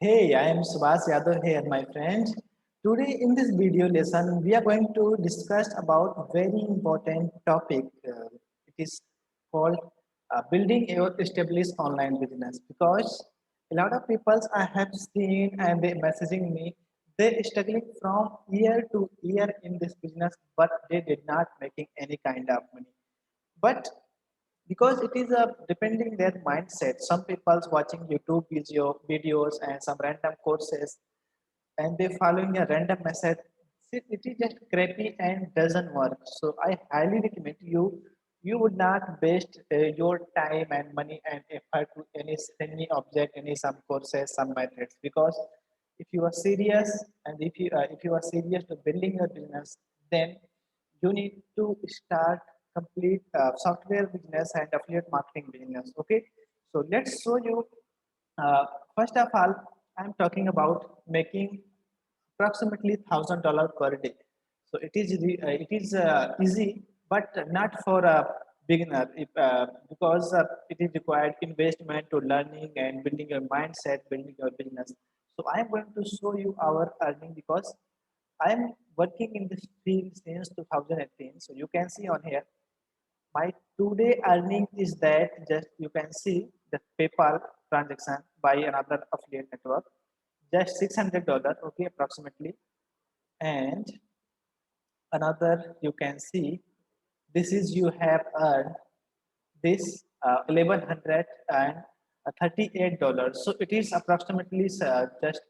Hey, I am Subhas Yadav here, my friend. Today in this video lesson, we are going to discuss about very important topic. It is called building your established online business because a lot of people I have seen and they messaging me, they struggling from year to year in this business, but they did not making any kind of money. But because it is a depending their mindset, some people's watching YouTube videos and some random courses and they following a random method. It is just crappy and doesn't work. So I highly recommend you would not waste your time and money and effort to any object, any some courses, some methods, because if you are serious and if you are serious to building your business, then you need to start complete software business and affiliate marketing business. Okay, so let's show you. First of all, I'm talking about making approximately $1,000 per day. So it is easy, but not for a beginner. Because it is required investment to learning and building your mindset, building your business. So I'm going to show you our earning because I'm working in this field since 2018. So you can see on here my today earning is that just you can see the PayPal transaction by another affiliate network, just $600, okay, approximately, and another you can see this is you have earned this 1,138 dollars. So it is approximately just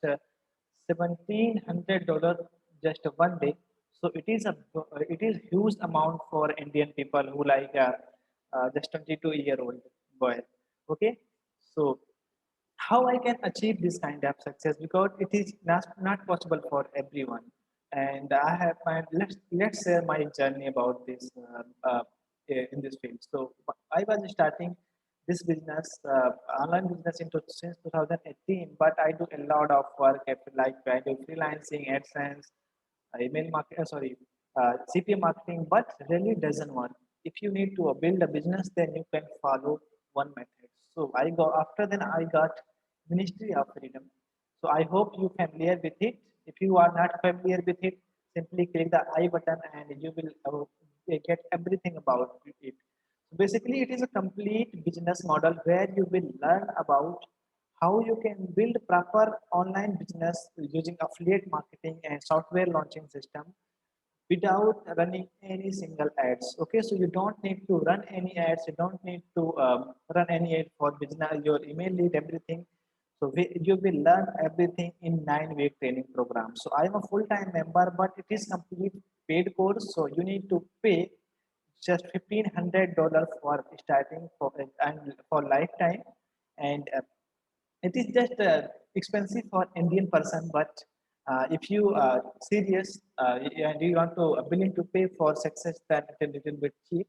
$1,700 just one day. So it is huge amount for Indian people who like just 22-year-old boy. Okay, so how I can achieve this kind of success, because it is not possible for everyone. And I have find let's share my journey about this in this field. So I was starting this business, online business since 2018, but I do a lot of work like I do freelancing, AdSense, email marketing, CPA marketing, but really doesn't work. If you need to build a business, then you can follow one method. So I go after then I got Ministry of Freedom. So I hope you familiar with it. If you are not familiar with it, simply click the I button and you will get everything about it. So basically, it is a complete business model where you will learn about how you can build proper online business using affiliate marketing and software launching system without running any single ads. Okay, so you don't need to run any ads, you don't need to run any ad for business, your email lead, everything. So you will learn everything in 9-week training program. So I'm a full-time member, but it is complete paid course. So you need to pay just $1,500 for starting for and for lifetime, and it is just expensive for Indian person, but if you are serious and you want to willing to pay for success, then it a little bit cheap,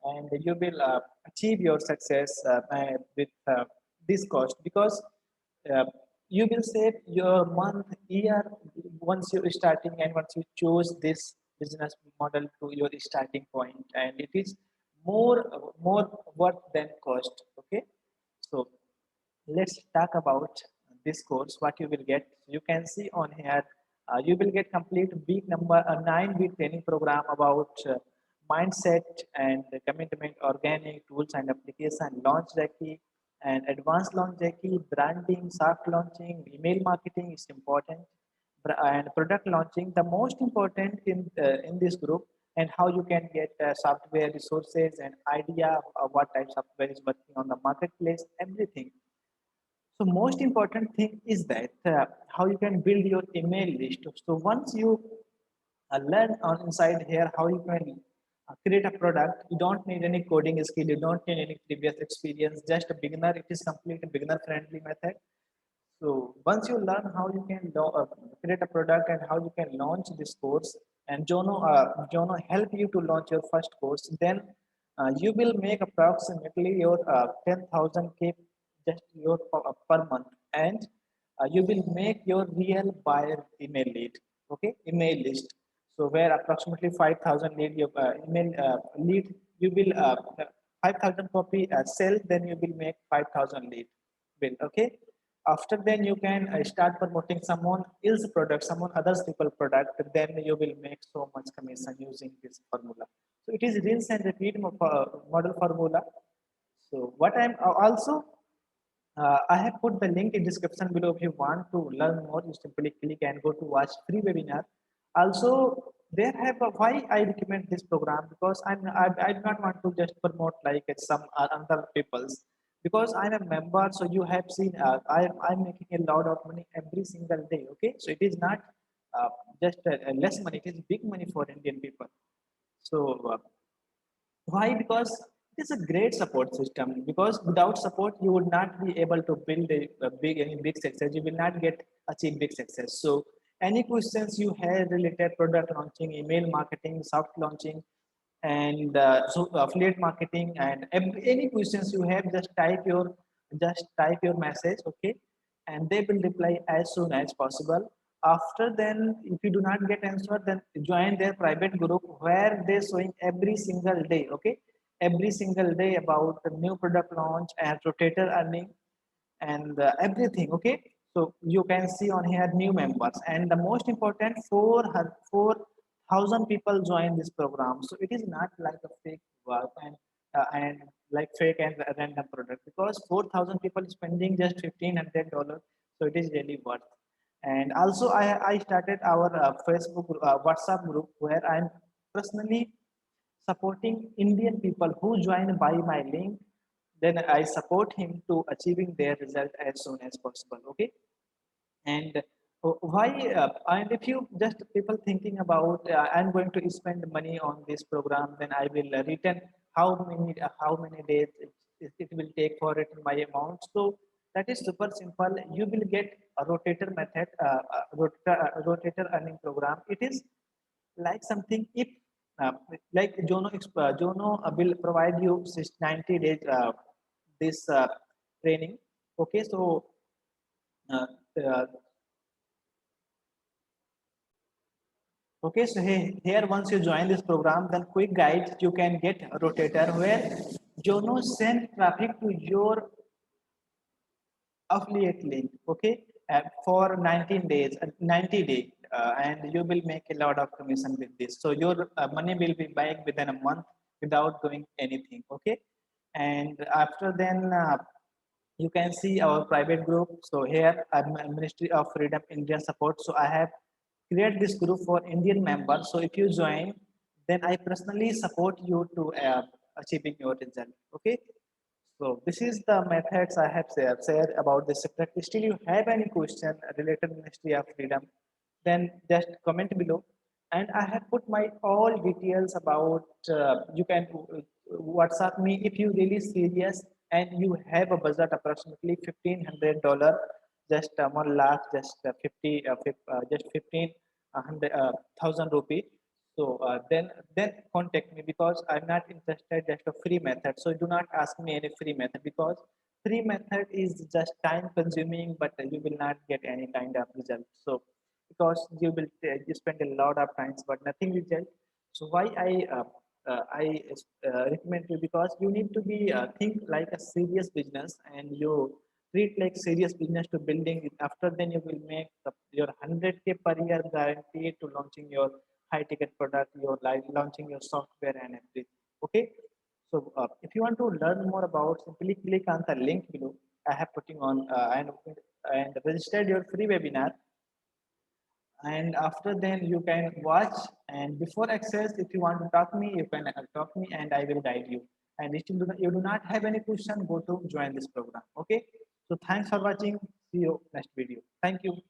and you will achieve your success with this cost, because uh, you will save your month year once you're starting and once you choose this business model to your starting point, and it is more worth than cost. Okay, so let's talk about this course. What you will get, you can see on here, you will get complete week number a 9-week training program about mindset and commitment, organic tools and application, launch Jackie and advanced launch Jackie, branding, soft launching, email marketing is important, and product launching the most important in this group, and how you can get software resources and idea of what type of software is working on the marketplace, everything. So most important thing is that how you can build your email list. So once you learn on inside here how you can create a product, you don't need any coding skill, you don't need any previous experience, just a beginner. It is completely beginner friendly method. So once you learn how you can create a product and how you can launch this course, and Jono help you to launch your first course, then you will make approximately your 10,000 K just your per month, and you will make your real buyer email lead. Okay, email list. So where approximately 5,000 lead your email lead, you will 5,000 copy sell, then you will make 5,000 lead bill. Okay, After then you can start promoting someone else product, someone others people product, then you will make so much commission using this formula. So it is rinse and repeat model formula. So what I'm also I have put the link in description below. If you want to learn more, you simply click and go to watch free webinar. Also, there have why I recommend this program, because I do not want to just promote like it's some other people's, because I'm a member. So you have seen I'm making a lot of money every single day. Okay, so it is not just less money; it is big money for Indian people. So why? Because it is a great support system. Because without support, you would not be able to build a big any big success. You will not get achieve big success. So any questions you have related product launching, email marketing, soft launching, and so affiliate marketing, and any questions you have, just type your message, okay, and they will reply as soon as possible. After then, if you do not get answer, then join their private group where they showing every single day, okay, every single day about the new product launch and rotator earning and everything, okay. So you can see on here new members, and the most important, 4,000 people join this program. So it is not like a fake work and like fake and random product, because 4,000 people spending just $1,500, so it is really worth. And also I started our Facebook WhatsApp group where I'm personally supporting Indian people who join by my link. Then I support him to achieving their result as soon as possible. Okay, and why? And if you just people thinking about I'm going to spend money on this program, then I will return how many days it will take for it my amount. So that is super simple. You will get a rotator method, rotator earning program. It is like something if uh, like Jono will provide you 90 days this training. Okay, so uh, uh, okay, so here once you join this program, then quick guide you can get a rotator where Jono send traffic to your affiliate link, okay, for 19 days, 90 days, and you will make a lot of commission with this. So your money will be back within a month without doing anything, okay. And after then, you can see our private group. So here, Ministry of Freedom India support. So I have create this group for Indian members. So if you join, then I personally support you to achieving your result, okay. So this is the methods I have said about this subject. Still, you have any question related to Ministry of Freedom, then just comment below. And I have put my all details about. You can WhatsApp me if you really serious and you have a budget approximately $1,500, just 1 lakh, just 15,000 rupee. So then contact me, because I'm not interested just a free method. So do not ask me any free method, because free method is just time consuming, but you will not get any kind of result. So because you spend a lot of times but nothing result. So why I recommend you, because you need to be think like a serious business, and you treat like serious business to building it. After then you will make your 100K per year guaranteed to launching your high ticket product, your like launching your software and everything. Okay. So if you want to learn more about, simply click on the link below. I have putting on and registered your free webinar. And after then you can watch, and before access, if you want to talk me, you can talk me and I will guide you. And if you do not have any question, go to join this program. Okay. So thanks for watching. See you next video. Thank you.